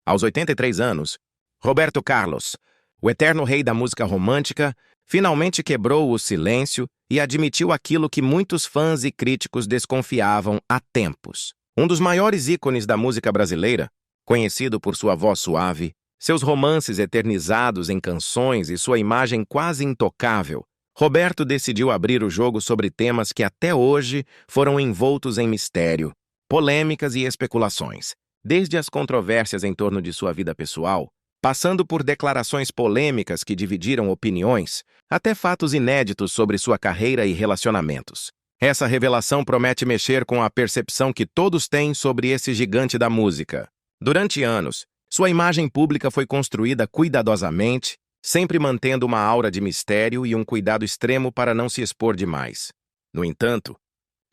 Aos 83 anos, Roberto Carlos, o eterno rei da música romântica, finalmente quebrou o silêncio e admitiu aquilo que muitos fãs e críticos desconfiavam há tempos. Um dos maiores ícones da música brasileira, conhecido por sua voz suave, seus romances eternizados em canções e sua imagem quase intocável, Roberto decidiu abrir o jogo sobre temas que até hoje foram envoltos em mistério, polêmicas e especulações, desde as controvérsias em torno de sua vida pessoal, passando por declarações polêmicas que dividiram opiniões, até fatos inéditos sobre sua carreira e relacionamentos. Essa revelação promete mexer com a percepção que todos têm sobre esse gigante da música. Durante anos, sua imagem pública foi construída cuidadosamente, sempre mantendo uma aura de mistério e um cuidado extremo para não se expor demais. No entanto,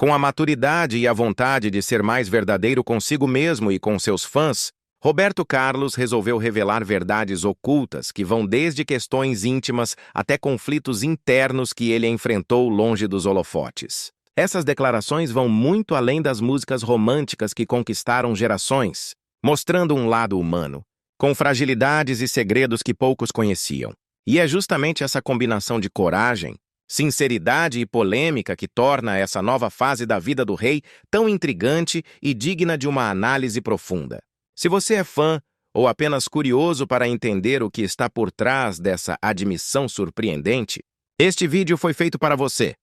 com a maturidade e a vontade de ser mais verdadeiro consigo mesmo e com seus fãs, Roberto Carlos resolveu revelar verdades ocultas que vão desde questões íntimas até conflitos internos que ele enfrentou longe dos holofotes. Essas declarações vão muito além das músicas românticas que conquistaram gerações, mostrando um lado humano, com fragilidades e segredos que poucos conheciam. E é justamente essa combinação de coragem, sinceridade e polêmica que torna essa nova fase da vida do rei tão intrigante e digna de uma análise profunda. Se você é fã ou apenas curioso para entender o que está por trás dessa admissão surpreendente, este vídeo foi feito para você.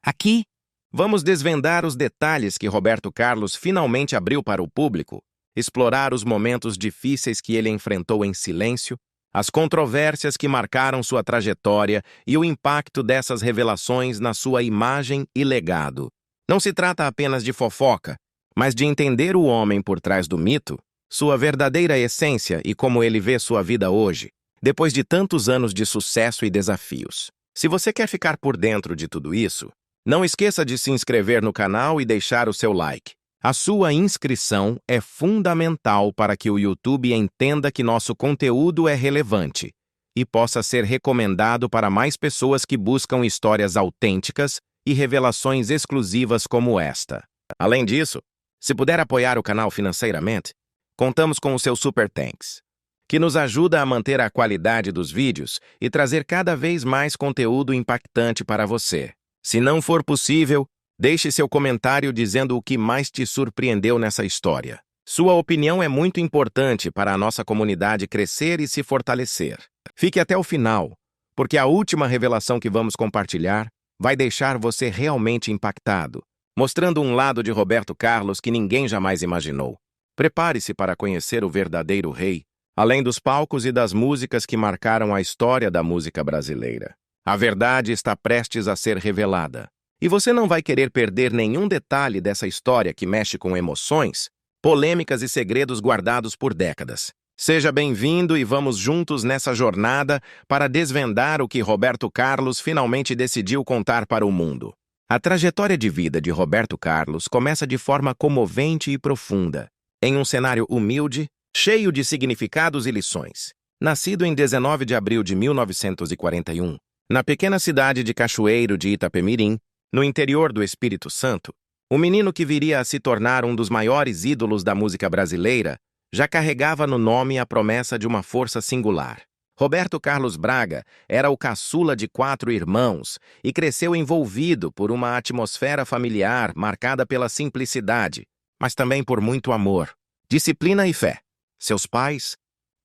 Aqui, vamos desvendar os detalhes que Roberto Carlos finalmente abriu para o público, explorar os momentos difíceis que ele enfrentou em silêncio, as controvérsias que marcaram sua trajetória e o impacto dessas revelações na sua imagem e legado. Não se trata apenas de fofoca, mas de entender o homem por trás do mito, sua verdadeira essência e como ele vê sua vida hoje, depois de tantos anos de sucesso e desafios. Se você quer ficar por dentro de tudo isso, não esqueça de se inscrever no canal e deixar o seu like. A sua inscrição é fundamental para que o YouTube entenda que nosso conteúdo é relevante e possa ser recomendado para mais pessoas que buscam histórias autênticas e revelações exclusivas como esta. Além disso, se puder apoiar o canal financeiramente, contamos com o seu Super Thanks, que nos ajuda a manter a qualidade dos vídeos e trazer cada vez mais conteúdo impactante para você. Se não for possível, deixe seu comentário dizendo o que mais te surpreendeu nessa história. Sua opinião é muito importante para a nossa comunidade crescer e se fortalecer. Fique até o final, porque a última revelação que vamos compartilhar vai deixar você realmente impactado, mostrando um lado de Roberto Carlos que ninguém jamais imaginou. Prepare-se para conhecer o verdadeiro rei, além dos palcos e das músicas que marcaram a história da música brasileira. A verdade está prestes a ser revelada. E você não vai querer perder nenhum detalhe dessa história que mexe com emoções, polêmicas e segredos guardados por décadas. Seja bem-vindo e vamos juntos nessa jornada para desvendar o que Roberto Carlos finalmente decidiu contar para o mundo. A trajetória de vida de Roberto Carlos começa de forma comovente e profunda, em um cenário humilde, cheio de significados e lições. Nascido em 19 de abril de 1941, na pequena cidade de Cachoeiro de Itapemirim, no interior do Espírito Santo, o menino que viria a se tornar um dos maiores ídolos da música brasileira já carregava no nome a promessa de uma força singular. Roberto Carlos Braga era o caçula de 4 irmãos e cresceu envolvido por uma atmosfera familiar marcada pela simplicidade, mas também por muito amor, disciplina e fé. Seus pais,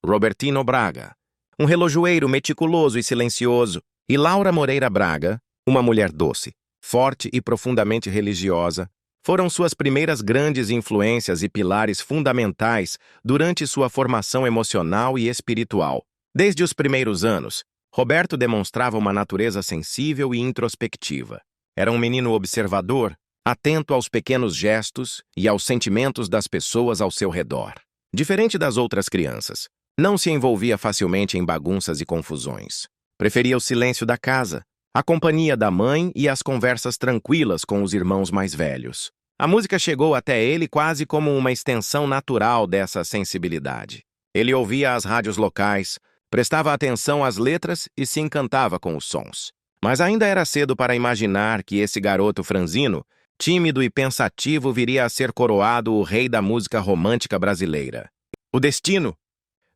Robertino Braga, um relojoeiro meticuloso e silencioso, e Laura Moreira Braga, uma mulher doce, forte e profundamente religiosa, foram suas primeiras grandes influências e pilares fundamentais durante sua formação emocional e espiritual. Desde os primeiros anos, Roberto demonstrava uma natureza sensível e introspectiva. Era um menino observador, atento aos pequenos gestos e aos sentimentos das pessoas ao seu redor. Diferente das outras crianças, não se envolvia facilmente em bagunças e confusões. Preferia o silêncio da casa, a companhia da mãe e as conversas tranquilas com os irmãos mais velhos. A música chegou até ele quase como uma extensão natural dessa sensibilidade. Ele ouvia as rádios locais, prestava atenção às letras e se encantava com os sons. Mas ainda era cedo para imaginar que esse garoto franzino, tímido e pensativo, viria a ser coroado o rei da música romântica brasileira. O destino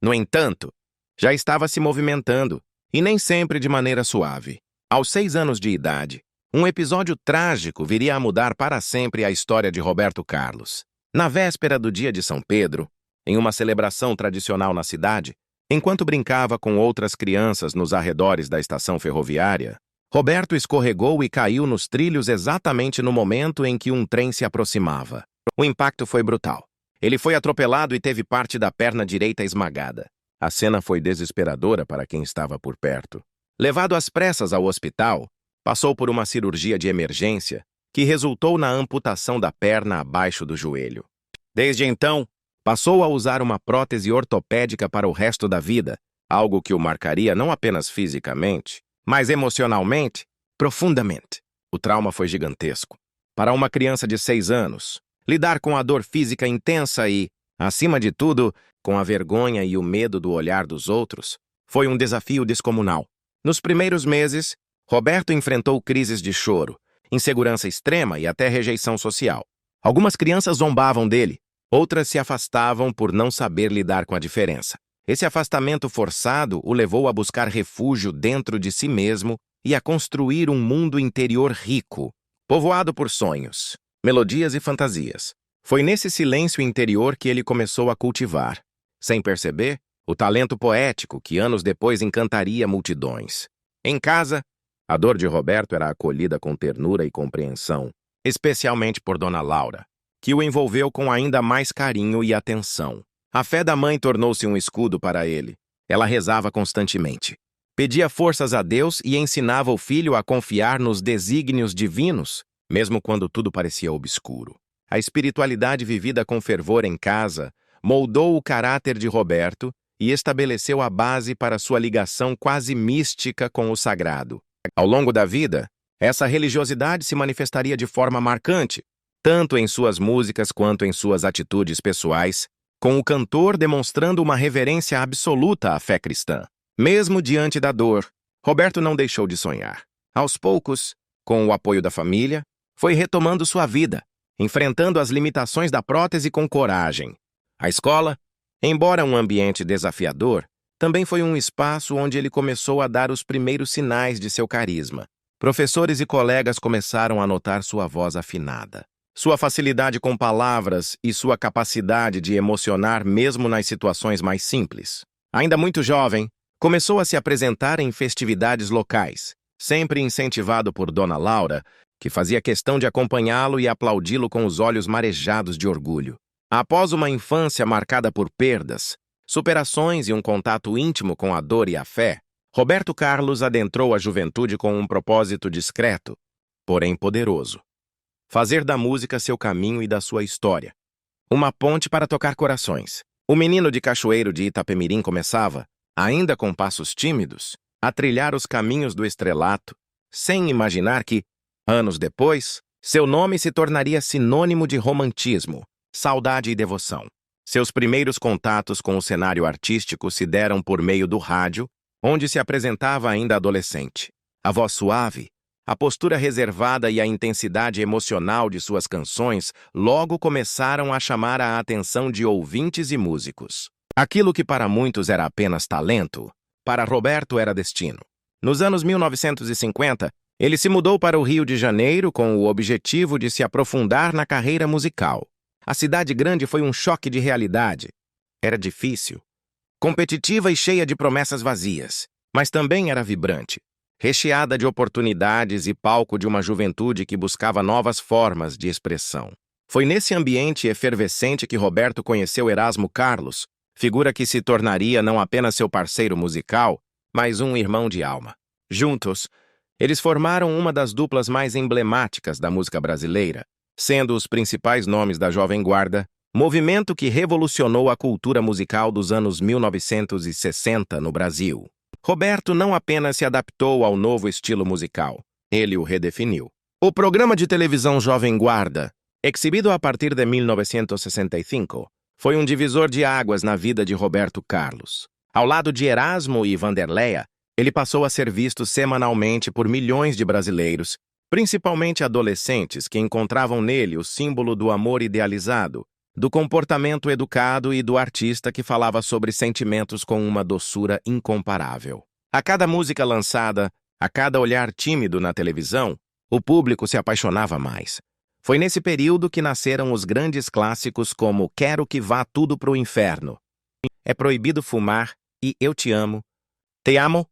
No entanto, já estava se movimentando, e nem sempre de maneira suave. Aos 6 anos de idade, um episódio trágico viria a mudar para sempre a história de Roberto Carlos. Na véspera do dia de São Pedro, em uma celebração tradicional na cidade, enquanto brincava com outras crianças nos arredores da estação ferroviária, Roberto escorregou e caiu nos trilhos exatamente no momento em que um trem se aproximava. O impacto foi brutal. Ele foi atropelado e teve parte da perna direita esmagada. A cena foi desesperadora para quem estava por perto. Levado às pressas ao hospital, passou por uma cirurgia de emergência que resultou na amputação da perna abaixo do joelho. Desde então, passou a usar uma prótese ortopédica para o resto da vida, algo que o marcaria não apenas fisicamente, mas emocionalmente, profundamente. O trauma foi gigantesco. Para uma criança de 6 anos, lidar com a dor física intensa e, acima de tudo, com a vergonha e o medo do olhar dos outros, foi um desafio descomunal. Nos primeiros meses, Roberto enfrentou crises de choro, insegurança extrema e até rejeição social. Algumas crianças zombavam dele, outras se afastavam por não saber lidar com a diferença. Esse afastamento forçado o levou a buscar refúgio dentro de si mesmo e a construir um mundo interior rico, povoado por sonhos, melodias e fantasias. Foi nesse silêncio interior que ele começou a cultivar, sem perceber, o talento poético que anos depois encantaria multidões. Em casa, a dor de Roberto era acolhida com ternura e compreensão, especialmente por Dona Laura, que o envolveu com ainda mais carinho e atenção. A fé da mãe tornou-se um escudo para ele. Ela rezava constantemente. Pedia forças a Deus e ensinava o filho a confiar nos desígnios divinos, mesmo quando tudo parecia obscuro. A espiritualidade vivida com fervor em casa moldou o caráter de Roberto e estabeleceu a base para sua ligação quase mística com o sagrado. Ao longo da vida, essa religiosidade se manifestaria de forma marcante, tanto em suas músicas quanto em suas atitudes pessoais, com o cantor demonstrando uma reverência absoluta à fé cristã. Mesmo diante da dor, Roberto não deixou de sonhar. Aos poucos, com o apoio da família, foi retomando sua vida, enfrentando as limitações da prótese com coragem. A escola, embora um ambiente desafiador, também foi um espaço onde ele começou a dar os primeiros sinais de seu carisma. Professores e colegas começaram a notar sua voz afinada, sua facilidade com palavras e sua capacidade de emocionar mesmo nas situações mais simples. Ainda muito jovem, começou a se apresentar em festividades locais, sempre incentivado por Dona Laura, que fazia questão de acompanhá-lo e aplaudi-lo com os olhos marejados de orgulho. Após uma infância marcada por perdas, superações e um contato íntimo com a dor e a fé, Roberto Carlos adentrou a juventude com um propósito discreto, porém poderoso: fazer da música seu caminho e da sua história. Uma ponte para tocar corações. O menino de Cachoeiro de Itapemirim começava, ainda com passos tímidos, a trilhar os caminhos do estrelato, sem imaginar que, anos depois, seu nome se tornaria sinônimo de romantismo, saudade e devoção. Seus primeiros contatos com o cenário artístico se deram por meio do rádio, onde se apresentava ainda adolescente. A voz suave, a postura reservada e a intensidade emocional de suas canções logo começaram a chamar a atenção de ouvintes e músicos. Aquilo que para muitos era apenas talento, para Roberto era destino. Nos anos 1950, ele se mudou para o Rio de Janeiro com o objetivo de se aprofundar na carreira musical. A cidade grande foi um choque de realidade. Era difícil, competitiva e cheia de promessas vazias, mas também era vibrante, recheada de oportunidades e palco de uma juventude que buscava novas formas de expressão. Foi nesse ambiente efervescente que Roberto conheceu Erasmo Carlos, figura que se tornaria não apenas seu parceiro musical, mas um irmão de alma. Juntos, eles formaram uma das duplas mais emblemáticas da música brasileira, sendo os principais nomes da Jovem Guarda, movimento que revolucionou a cultura musical dos anos 1960 no Brasil. Roberto não apenas se adaptou ao novo estilo musical, ele o redefiniu. O programa de televisão Jovem Guarda, exibido a partir de 1965, foi um divisor de águas na vida de Roberto Carlos. Ao lado de Erasmo e Vanderleia, ele passou a ser visto semanalmente por milhões de brasileiros, principalmente adolescentes que encontravam nele o símbolo do amor idealizado, do comportamento educado e do artista que falava sobre sentimentos com uma doçura incomparável. A cada música lançada, a cada olhar tímido na televisão, o público se apaixonava mais. Foi nesse período que nasceram os grandes clássicos como Quero que Vá Tudo pro Inferno, É Proibido Fumar e Eu Te Amo, Te Amo,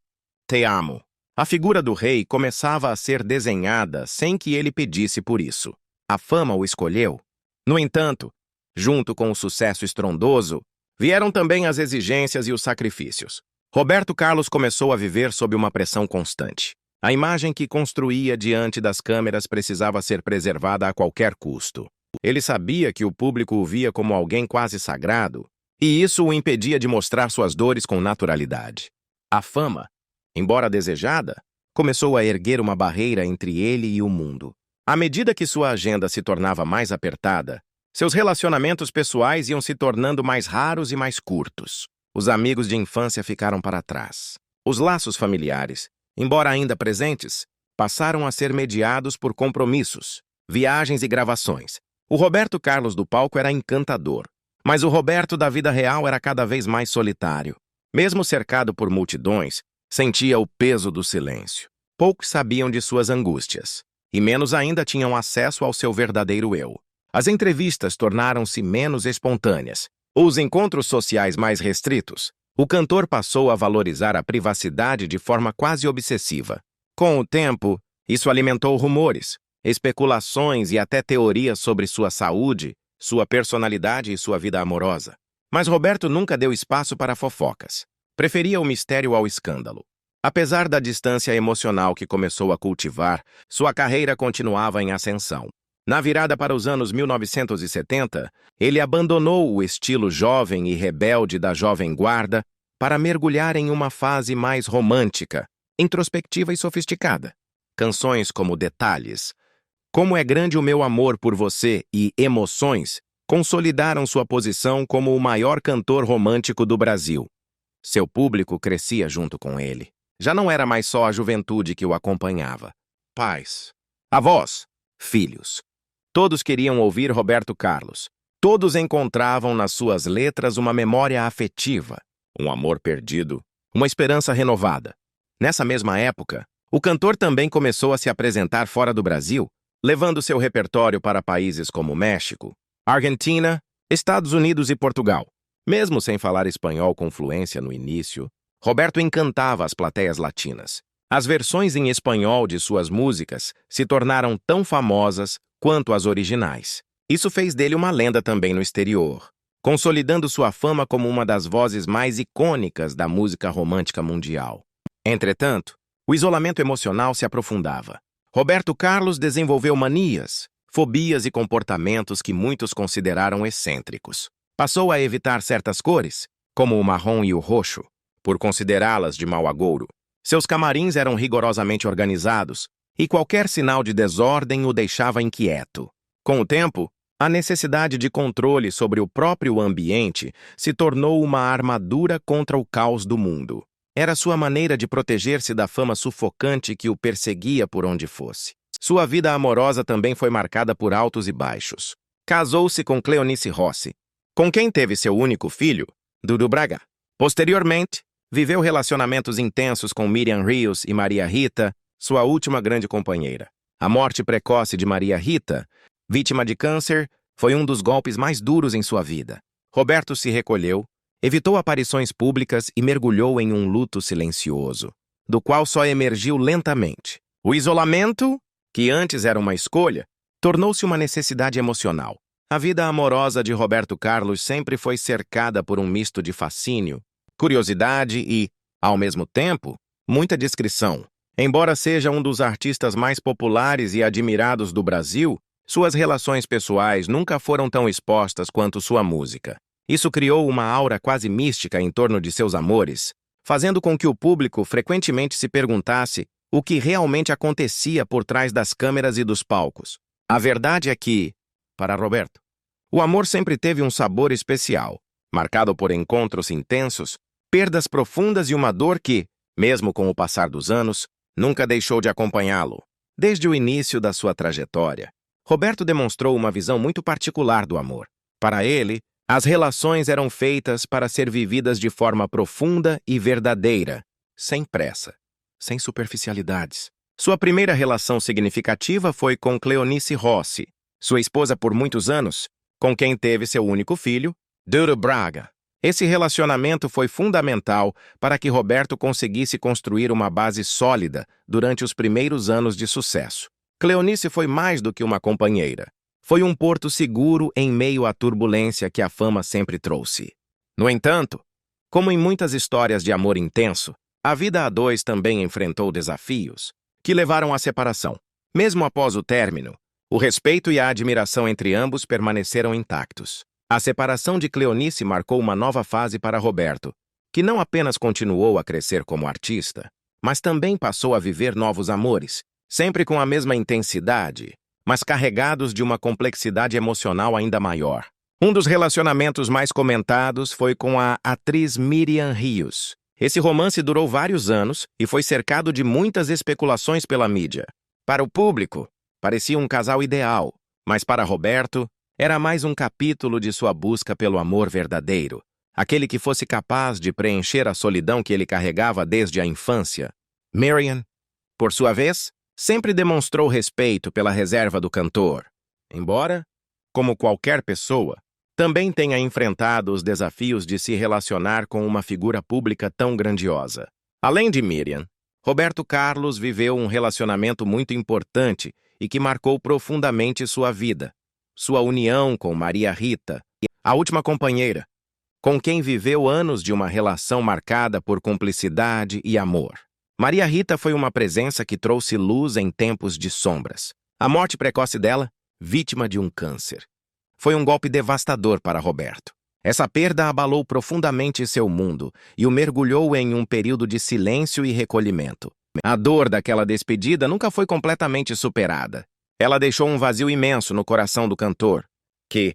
Te Amo. A figura do rei começava a ser desenhada sem que ele pedisse por isso. A fama o escolheu. No entanto, junto com o sucesso estrondoso, vieram também as exigências e os sacrifícios. Roberto Carlos começou a viver sob uma pressão constante. A imagem que construía diante das câmeras precisava ser preservada a qualquer custo. Ele sabia que o público o via como alguém quase sagrado, e isso o impedia de mostrar suas dores com naturalidade. A fama, embora desejada, começou a erguer uma barreira entre ele e o mundo. À medida que sua agenda se tornava mais apertada, seus relacionamentos pessoais iam se tornando mais raros e mais curtos. Os amigos de infância ficaram para trás. Os laços familiares, embora ainda presentes, passaram a ser mediados por compromissos, viagens e gravações. O Roberto Carlos do palco era encantador, mas o Roberto da vida real era cada vez mais solitário. Mesmo cercado por multidões, sentia o peso do silêncio. Poucos sabiam de suas angústias, e menos ainda tinham acesso ao seu verdadeiro eu. As entrevistas tornaram-se menos espontâneas. Os encontros sociais mais restritos. O cantor passou a valorizar a privacidade de forma quase obsessiva. Com o tempo, isso alimentou rumores, especulações e até teorias sobre sua saúde, sua personalidade e sua vida amorosa. Mas Roberto nunca deu espaço para fofocas. Preferia o mistério ao escândalo. Apesar da distância emocional que começou a cultivar, sua carreira continuava em ascensão. Na virada para os anos 1970, ele abandonou o estilo jovem e rebelde da Jovem Guarda para mergulhar em uma fase mais romântica, introspectiva e sofisticada. Canções como Detalhes, Como é Grande o Meu Amor por Você e Emoções consolidaram sua posição como o maior cantor romântico do Brasil. Seu público crescia junto com ele. Já não era mais só a juventude que o acompanhava. Pais, avós, filhos. Todos queriam ouvir Roberto Carlos. Todos encontravam nas suas letras uma memória afetiva, um amor perdido, uma esperança renovada. Nessa mesma época, o cantor também começou a se apresentar fora do Brasil, levando seu repertório para países como México, Argentina, Estados Unidos e Portugal. Mesmo sem falar espanhol com fluência no início, Roberto encantava as plateias latinas. As versões em espanhol de suas músicas se tornaram tão famosas quanto as originais. Isso fez dele uma lenda também no exterior, consolidando sua fama como uma das vozes mais icônicas da música romântica mundial. Entretanto, o isolamento emocional se aprofundava. Roberto Carlos desenvolveu manias, fobias e comportamentos que muitos consideraram excêntricos. Passou a evitar certas cores, como o marrom e o roxo, por considerá-las de mau agouro. Seus camarins eram rigorosamente organizados, e qualquer sinal de desordem o deixava inquieto. Com o tempo, a necessidade de controle sobre o próprio ambiente se tornou uma armadura contra o caos do mundo. Era sua maneira de proteger-se da fama sufocante que o perseguia por onde fosse. Sua vida amorosa também foi marcada por altos e baixos. Casou-se com Cleonice Rossi, com quem teve seu único filho, Dudu Braga. Posteriormente, viveu relacionamentos intensos com Miriam Rios e Maria Rita, sua última grande companheira. A morte precoce de Maria Rita, vítima de câncer, foi um dos golpes mais duros em sua vida. Roberto se recolheu, evitou aparições públicas e mergulhou em um luto silencioso, do qual só emergiu lentamente. O isolamento, que antes era uma escolha, tornou-se uma necessidade emocional. A vida amorosa de Roberto Carlos sempre foi cercada por um misto de fascínio, curiosidade e, ao mesmo tempo, muita discrição. Embora seja um dos artistas mais populares e admirados do Brasil, suas relações pessoais nunca foram tão expostas quanto sua música. Isso criou uma aura quase mística em torno de seus amores, fazendo com que o público frequentemente se perguntasse o que realmente acontecia por trás das câmeras e dos palcos. A verdade é que, para Roberto, o amor sempre teve um sabor especial, marcado por encontros intensos, perdas profundas e uma dor que, mesmo com o passar dos anos, nunca deixou de acompanhá-lo. Desde o início da sua trajetória, Roberto demonstrou uma visão muito particular do amor. Para ele, as relações eram feitas para ser vividas de forma profunda e verdadeira, sem pressa, sem superficialidades. Sua primeira relação significativa foi com Cleonice Rossi, sua esposa por muitos anos, com quem teve seu único filho, Dudu Braga. Esse relacionamento foi fundamental para que Roberto conseguisse construir uma base sólida durante os primeiros anos de sucesso. Cleonice foi mais do que uma companheira. Foi um porto seguro em meio à turbulência que a fama sempre trouxe. No entanto, como em muitas histórias de amor intenso, a vida a dois também enfrentou desafios que levaram à separação. Mesmo após o término, o respeito e a admiração entre ambos permaneceram intactos. A separação de Cleonice marcou uma nova fase para Roberto, que não apenas continuou a crescer como artista, mas também passou a viver novos amores, sempre com a mesma intensidade, mas carregados de uma complexidade emocional ainda maior. Um dos relacionamentos mais comentados foi com a atriz Miriam Rios. Esse romance durou vários anos e foi cercado de muitas especulações pela mídia. Para o público, parecia um casal ideal, mas para Roberto, era mais um capítulo de sua busca pelo amor verdadeiro, aquele que fosse capaz de preencher a solidão que ele carregava desde a infância. Miriam, por sua vez, sempre demonstrou respeito pela reserva do cantor, embora, como qualquer pessoa, também tenha enfrentado os desafios de se relacionar com uma figura pública tão grandiosa. Além de Miriam, Roberto Carlos viveu um relacionamento muito importante e que marcou profundamente sua vida. Sua união com Maria Rita, a última companheira, com quem viveu anos de uma relação marcada por cumplicidade e amor. Maria Rita foi uma presença que trouxe luz em tempos de sombras. A morte precoce dela, vítima de um câncer, foi um golpe devastador para Roberto. Essa perda abalou profundamente seu mundo e o mergulhou em um período de silêncio e recolhimento. A dor daquela despedida nunca foi completamente superada. Ela deixou um vazio imenso no coração do cantor, que,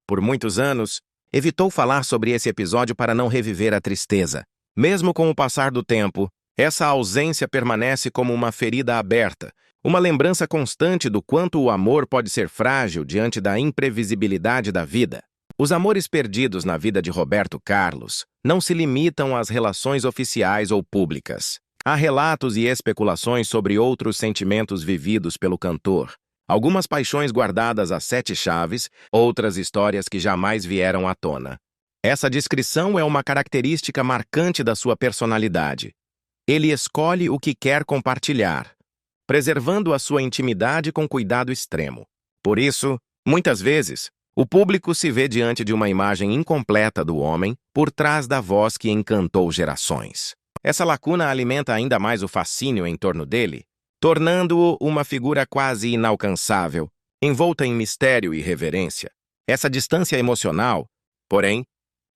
por muitos anos, evitou falar sobre esse episódio para não reviver a tristeza. Mesmo com o passar do tempo, essa ausência permanece como uma ferida aberta, uma lembrança constante do quanto o amor pode ser frágil diante da imprevisibilidade da vida. Os amores perdidos na vida de Roberto Carlos não se limitam às relações oficiais ou públicas. Há relatos e especulações sobre outros sentimentos vividos pelo cantor. Algumas paixões guardadas a sete chaves, outras histórias que jamais vieram à tona. Essa descrição é uma característica marcante da sua personalidade. Ele escolhe o que quer compartilhar, preservando a sua intimidade com cuidado extremo. Por isso, muitas vezes, o público se vê diante de uma imagem incompleta do homem por trás da voz que encantou gerações. Essa lacuna alimenta ainda mais o fascínio em torno dele, tornando-o uma figura quase inalcançável, envolta em mistério e reverência. Essa distância emocional, porém,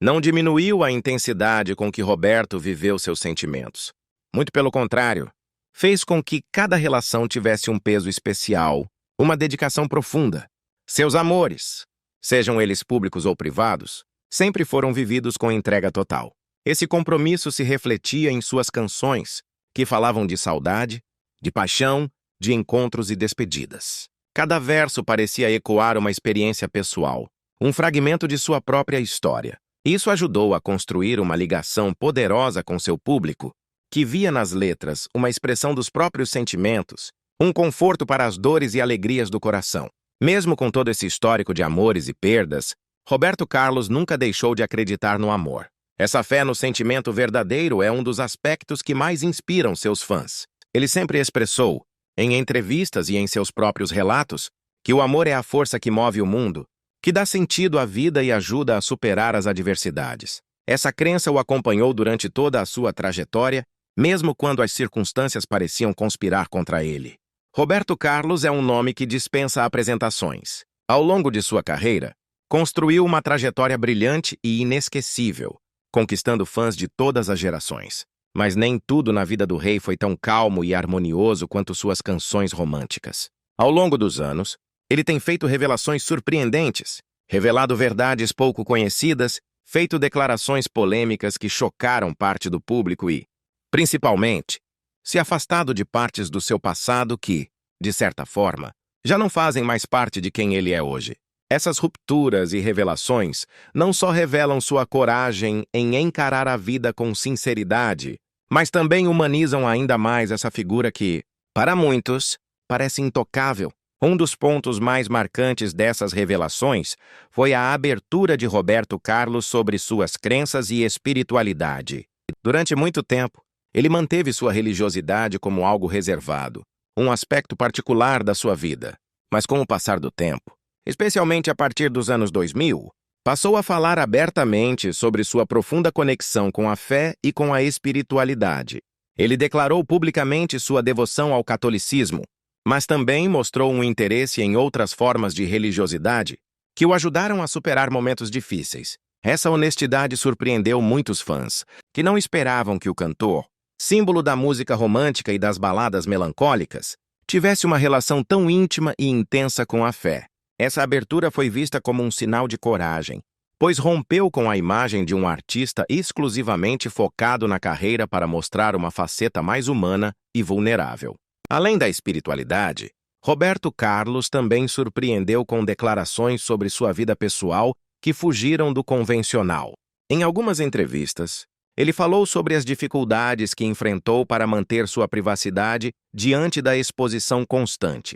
não diminuiu a intensidade com que Roberto viveu seus sentimentos. Muito pelo contrário, fez com que cada relação tivesse um peso especial, uma dedicação profunda. Seus amores, sejam eles públicos ou privados, sempre foram vividos com entrega total. Esse compromisso se refletia em suas canções, que falavam de saudade, de paixão, de encontros e despedidas. Cada verso parecia ecoar uma experiência pessoal, um fragmento de sua própria história. Isso ajudou a construir uma ligação poderosa com seu público, que via nas letras uma expressão dos próprios sentimentos, um conforto para as dores e alegrias do coração. Mesmo com todo esse histórico de amores e perdas, Roberto Carlos nunca deixou de acreditar no amor. Essa fé no sentimento verdadeiro é um dos aspectos que mais inspiram seus fãs. Ele sempre expressou, em entrevistas e em seus próprios relatos, que o amor é a força que move o mundo, que dá sentido à vida e ajuda a superar as adversidades. Essa crença o acompanhou durante toda a sua trajetória, mesmo quando as circunstâncias pareciam conspirar contra ele. Roberto Carlos é um nome que dispensa apresentações. Ao longo de sua carreira, construiu uma trajetória brilhante e inesquecível, conquistando fãs de todas as gerações. Mas nem tudo na vida do rei foi tão calmo e harmonioso quanto suas canções românticas. Ao longo dos anos, ele tem feito revelações surpreendentes, revelado verdades pouco conhecidas, feito declarações polêmicas que chocaram parte do público e, principalmente, se afastado de partes do seu passado que, de certa forma, já não fazem mais parte de quem ele é hoje. Essas rupturas e revelações não só revelam sua coragem em encarar a vida com sinceridade, mas também humanizam ainda mais essa figura que, para muitos, parece intocável. Um dos pontos mais marcantes dessas revelações foi a abertura de Roberto Carlos sobre suas crenças e espiritualidade. Durante muito tempo, ele manteve sua religiosidade como algo reservado, um aspecto particular da sua vida. Mas com o passar do tempo, especialmente a partir dos anos 2000, passou a falar abertamente sobre sua profunda conexão com a fé e com a espiritualidade. Ele declarou publicamente sua devoção ao catolicismo, mas também mostrou um interesse em outras formas de religiosidade que o ajudaram a superar momentos difíceis. Essa honestidade surpreendeu muitos fãs, que não esperavam que o cantor, símbolo da música romântica e das baladas melancólicas, tivesse uma relação tão íntima e intensa com a fé. Essa abertura foi vista como um sinal de coragem, pois rompeu com a imagem de um artista exclusivamente focado na carreira para mostrar uma faceta mais humana e vulnerável. Além da espiritualidade, Roberto Carlos também surpreendeu com declarações sobre sua vida pessoal que fugiram do convencional. Em algumas entrevistas, ele falou sobre as dificuldades que enfrentou para manter sua privacidade diante da exposição constante.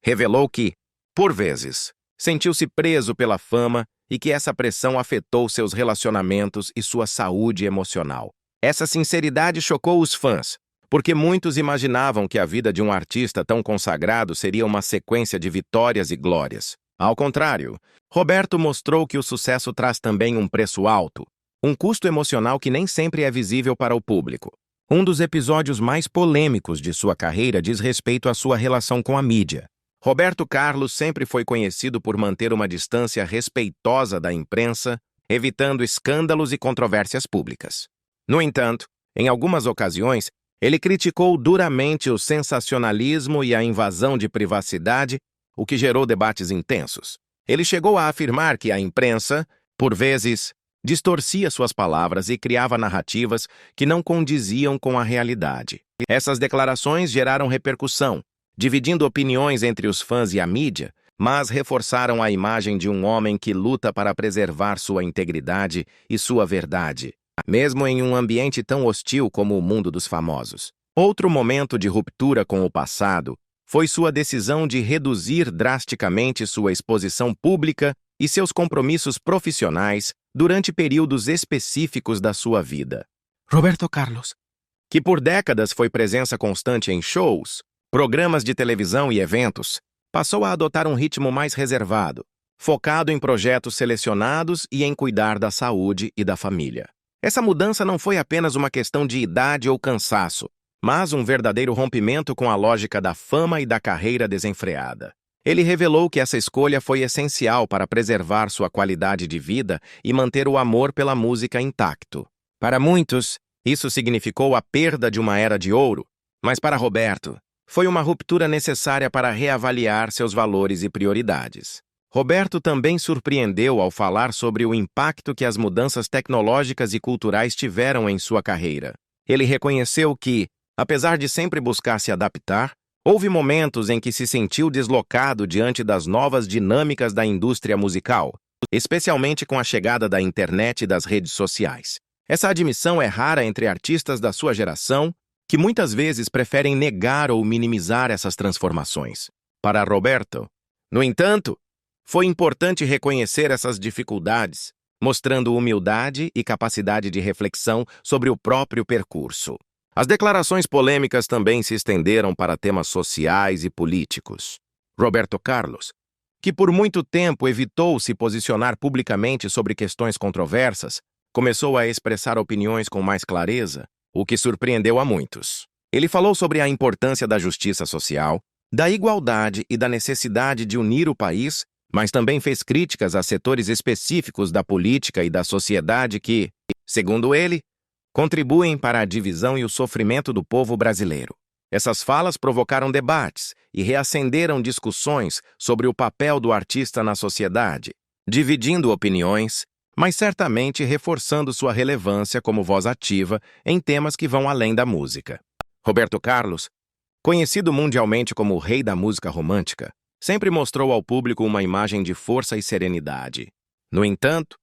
Revelou que, por vezes, sentiu-se preso pela fama e que essa pressão afetou seus relacionamentos e sua saúde emocional. Essa sinceridade chocou os fãs, porque muitos imaginavam que a vida de um artista tão consagrado seria uma sequência de vitórias e glórias. Ao contrário, Roberto mostrou que o sucesso traz também um preço alto, um custo emocional que nem sempre é visível para o público. Um dos episódios mais polêmicos de sua carreira diz respeito à sua relação com a mídia. Roberto Carlos sempre foi conhecido por manter uma distância respeitosa da imprensa, evitando escândalos e controvérsias públicas. No entanto, em algumas ocasiões, ele criticou duramente o sensacionalismo e a invasão de privacidade, o que gerou debates intensos. Ele chegou a afirmar que a imprensa, por vezes, distorcia suas palavras e criava narrativas que não condiziam com a realidade. Essas declarações geraram repercussão, dividindo opiniões entre os fãs e a mídia, mas reforçaram a imagem de um homem que luta para preservar sua integridade e sua verdade, mesmo em um ambiente tão hostil como o mundo dos famosos. Outro momento de ruptura com o passado foi sua decisão de reduzir drasticamente sua exposição pública e seus compromissos profissionais durante períodos específicos da sua vida. Roberto Carlos, que por décadas foi presença constante em shows, programas de televisão e eventos, passou a adotar um ritmo mais reservado, focado em projetos selecionados e em cuidar da saúde e da família. Essa mudança não foi apenas uma questão de idade ou cansaço, mas um verdadeiro rompimento com a lógica da fama e da carreira desenfreada. Ele revelou que essa escolha foi essencial para preservar sua qualidade de vida e manter o amor pela música intacto. Para muitos, isso significou a perda de uma era de ouro, mas para Roberto, foi uma ruptura necessária para reavaliar seus valores e prioridades. Roberto também surpreendeu ao falar sobre o impacto que as mudanças tecnológicas e culturais tiveram em sua carreira. Ele reconheceu que, apesar de sempre buscar se adaptar, houve momentos em que se sentiu deslocado diante das novas dinâmicas da indústria musical, especialmente com a chegada da internet e das redes sociais. Essa admissão é rara entre artistas da sua geração, que muitas vezes preferem negar ou minimizar essas transformações. Para Roberto, no entanto, foi importante reconhecer essas dificuldades, mostrando humildade e capacidade de reflexão sobre o próprio percurso. As declarações polêmicas também se estenderam para temas sociais e políticos. Roberto Carlos, que por muito tempo evitou se posicionar publicamente sobre questões controversas, começou a expressar opiniões com mais clareza, o que surpreendeu a muitos. Ele falou sobre a importância da justiça social, da igualdade e da necessidade de unir o país, mas também fez críticas a setores específicos da política e da sociedade que, segundo ele, contribuem para a divisão e o sofrimento do povo brasileiro. Essas falas provocaram debates e reacenderam discussões sobre o papel do artista na sociedade, dividindo opiniões, mas certamente reforçando sua relevância como voz ativa em temas que vão além da música. Roberto Carlos, conhecido mundialmente como o rei da música romântica, sempre mostrou ao público uma imagem de força e serenidade. No entanto,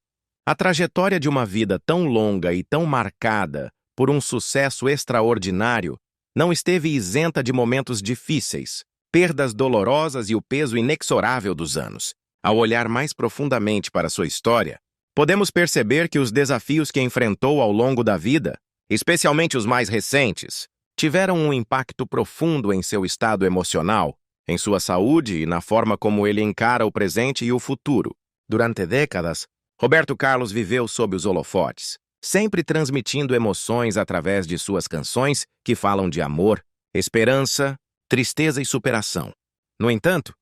a trajetória de uma vida tão longa e tão marcada por um sucesso extraordinário não esteve isenta de momentos difíceis, perdas dolorosas e o peso inexorável dos anos. Ao olhar mais profundamente para sua história, podemos perceber que os desafios que enfrentou ao longo da vida, especialmente os mais recentes, tiveram um impacto profundo em seu estado emocional, em sua saúde e na forma como ele encara o presente e o futuro. Durante décadas, Roberto Carlos viveu sob os holofotes, sempre transmitindo emoções através de suas canções que falam de amor, esperança, tristeza e superação. No entanto,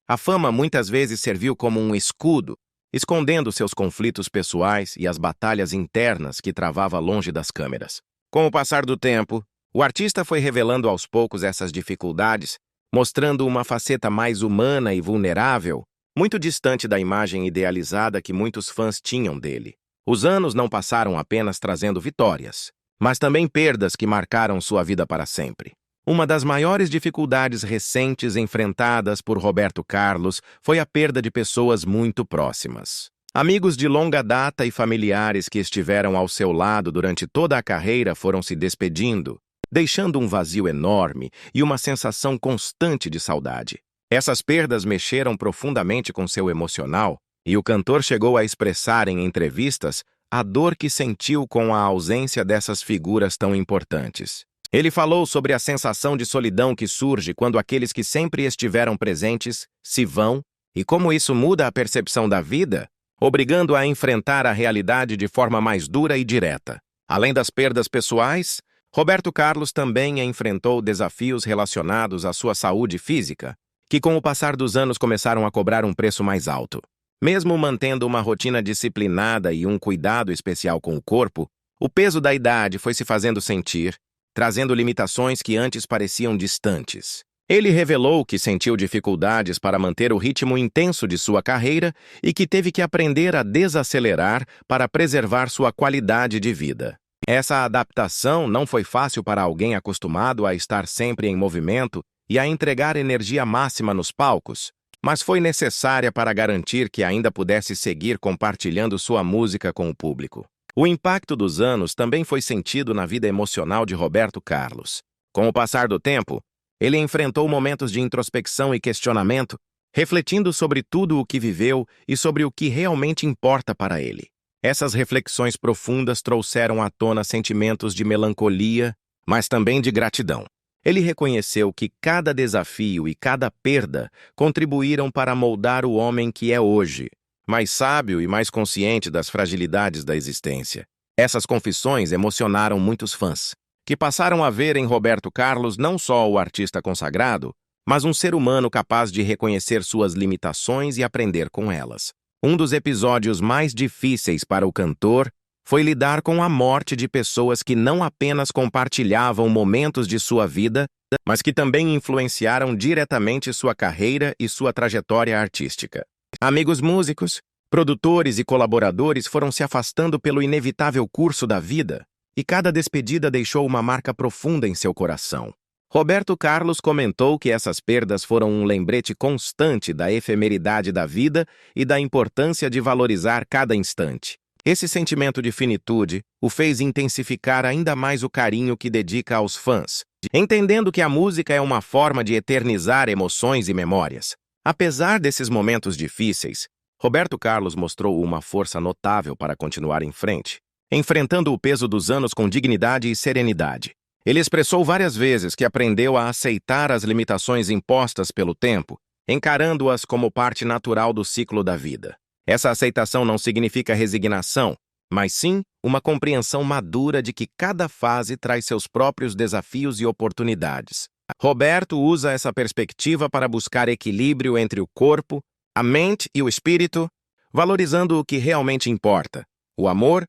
a fama muitas vezes serviu como um escudo, escondendo seus conflitos pessoais e as batalhas internas que travava longe das câmeras. Com o passar do tempo, o artista foi revelando aos poucos essas dificuldades, mostrando uma faceta mais humana e vulnerável, muito distante da imagem idealizada que muitos fãs tinham dele. Os anos não passaram apenas trazendo vitórias, mas também perdas que marcaram sua vida para sempre. Uma das maiores dificuldades recentes enfrentadas por Roberto Carlos foi a perda de pessoas muito próximas. Amigos de longa data e familiares que estiveram ao seu lado durante toda a carreira foram se despedindo, deixando um vazio enorme e uma sensação constante de saudade. Essas perdas mexeram profundamente com seu emocional, e o cantor chegou a expressar em entrevistas a dor que sentiu com a ausência dessas figuras tão importantes. Ele falou sobre a sensação de solidão que surge quando aqueles que sempre estiveram presentes se vão e como isso muda a percepção da vida, obrigando a enfrentar a realidade de forma mais dura e direta. Além das perdas pessoais, Roberto Carlos também enfrentou desafios relacionados à sua saúde física, que com o passar dos anos começaram a cobrar um preço mais alto. Mesmo mantendo uma rotina disciplinada e um cuidado especial com o corpo, o peso da idade foi se fazendo sentir, trazendo limitações que antes pareciam distantes. Ele revelou que sentiu dificuldades para manter o ritmo intenso de sua carreira e que teve que aprender a desacelerar para preservar sua qualidade de vida. Essa adaptação não foi fácil para alguém acostumado a estar sempre em movimento e a entregar energia máxima nos palcos, mas foi necessária para garantir que ainda pudesse seguir compartilhando sua música com o público. O impacto dos anos também foi sentido na vida emocional de Roberto Carlos. Com o passar do tempo, ele enfrentou momentos de introspecção e questionamento, refletindo sobre tudo o que viveu e sobre o que realmente importa para ele. Essas reflexões profundas trouxeram à tona sentimentos de melancolia, mas também de gratidão. Ele reconheceu que cada desafio e cada perda contribuíram para moldar o homem que é hoje, mais sábio e mais consciente das fragilidades da existência. Essas confissões emocionaram muitos fãs, que passaram a ver em Roberto Carlos não só o artista consagrado, mas um ser humano capaz de reconhecer suas limitações e aprender com elas. Um dos episódios mais difíceis para o cantor foi lidar com a morte de pessoas que não apenas compartilhavam momentos de sua vida, mas que também influenciaram diretamente sua carreira e sua trajetória artística. Amigos músicos, produtores e colaboradores foram se afastando pelo inevitável curso da vida, e cada despedida deixou uma marca profunda em seu coração. Roberto Carlos comentou que essas perdas foram um lembrete constante da efemeridade da vida e da importância de valorizar cada instante. Esse sentimento de finitude o fez intensificar ainda mais o carinho que dedica aos fãs, entendendo que a música é uma forma de eternizar emoções e memórias. Apesar desses momentos difíceis, Roberto Carlos mostrou uma força notável para continuar em frente, enfrentando o peso dos anos com dignidade e serenidade. Ele expressou várias vezes que aprendeu a aceitar as limitações impostas pelo tempo, encarando-as como parte natural do ciclo da vida. Essa aceitação não significa resignação, mas sim uma compreensão madura de que cada fase traz seus próprios desafios e oportunidades. Roberto usa essa perspectiva para buscar equilíbrio entre o corpo, a mente e o espírito, valorizando o que realmente importa: o amor,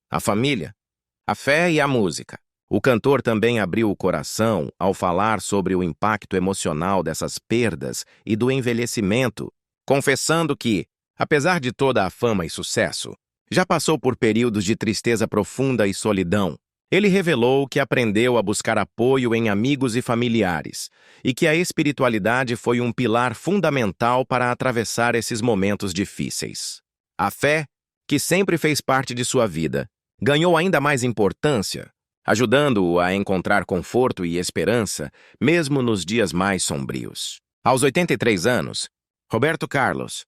a família, a fé e a música. O cantor também abriu o coração ao falar sobre o impacto emocional dessas perdas e do envelhecimento, confessando que, apesar de toda a fama e sucesso, já passou por períodos de tristeza profunda e solidão, Ele revelou que aprendeu a buscar apoio em amigos e familiares, e que a espiritualidade foi um pilar fundamental para atravessar esses momentos difíceis. A fé, que sempre fez parte de sua vida, ganhou ainda mais importância, ajudando-o a encontrar conforto e esperança, mesmo nos dias mais sombrios. Aos 83 anos, Roberto Carlos,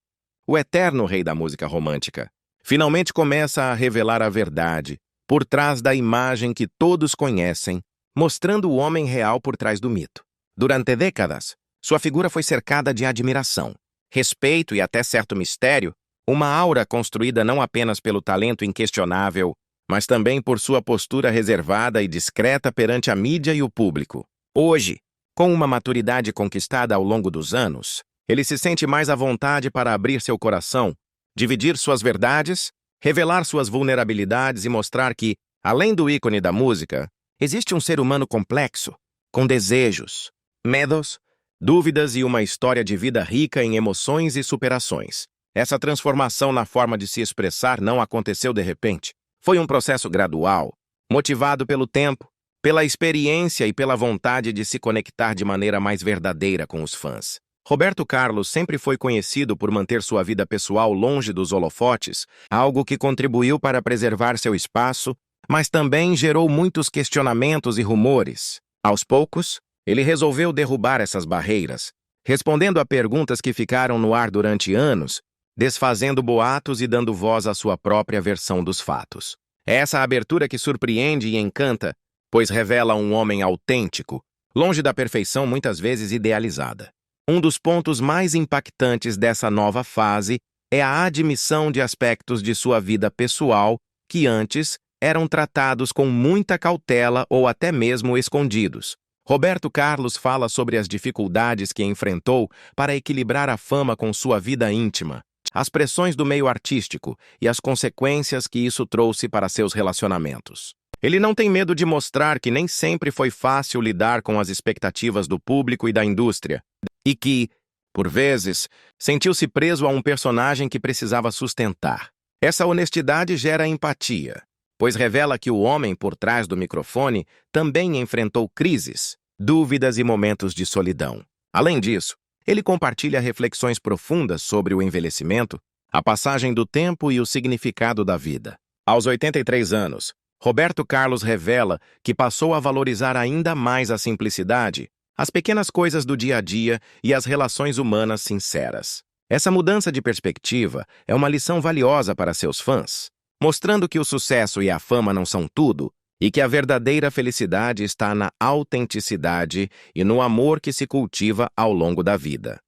o eterno rei da música romântica, finalmente começa a revelar a verdade por trás da imagem que todos conhecem, mostrando o homem real por trás do mito. Durante décadas, sua figura foi cercada de admiração, respeito e até certo mistério, uma aura construída não apenas pelo talento inquestionável, mas também por sua postura reservada e discreta perante a mídia e o público. Hoje, com uma maturidade conquistada ao longo dos anos, ele se sente mais à vontade para abrir seu coração, dividir suas verdades, revelar suas vulnerabilidades e mostrar que, além do ícone da música, existe um ser humano complexo, com desejos, medos, dúvidas e uma história de vida rica em emoções e superações. Essa transformação na forma de se expressar não aconteceu de repente. Foi um processo gradual, motivado pelo tempo, pela experiência e pela vontade de se conectar de maneira mais verdadeira com os fãs. Roberto Carlos sempre foi conhecido por manter sua vida pessoal longe dos holofotes, algo que contribuiu para preservar seu espaço, mas também gerou muitos questionamentos e rumores. Aos poucos, ele resolveu derrubar essas barreiras, respondendo a perguntas que ficaram no ar durante anos, desfazendo boatos e dando voz à sua própria versão dos fatos. É essa abertura que surpreende e encanta, pois revela um homem autêntico, longe da perfeição muitas vezes idealizada. Um dos pontos mais impactantes dessa nova fase é a admissão de aspectos de sua vida pessoal que antes eram tratados com muita cautela ou até mesmo escondidos. Roberto Carlos fala sobre as dificuldades que enfrentou para equilibrar a fama com sua vida íntima, as pressões do meio artístico e as consequências que isso trouxe para seus relacionamentos. Ele não tem medo de mostrar que nem sempre foi fácil lidar com as expectativas do público e da indústria, e que, por vezes, sentiu-se preso a um personagem que precisava sustentar. Essa honestidade gera empatia, pois revela que o homem por trás do microfone também enfrentou crises, dúvidas e momentos de solidão. Além disso, ele compartilha reflexões profundas sobre o envelhecimento, a passagem do tempo e o significado da vida. Aos 83 anos, Roberto Carlos revela que passou a valorizar ainda mais a simplicidade, as pequenas coisas do dia a dia e as relações humanas sinceras. Essa mudança de perspectiva é uma lição valiosa para seus fãs, mostrando que o sucesso e a fama não são tudo e que a verdadeira felicidade está na autenticidade e no amor que se cultiva ao longo da vida.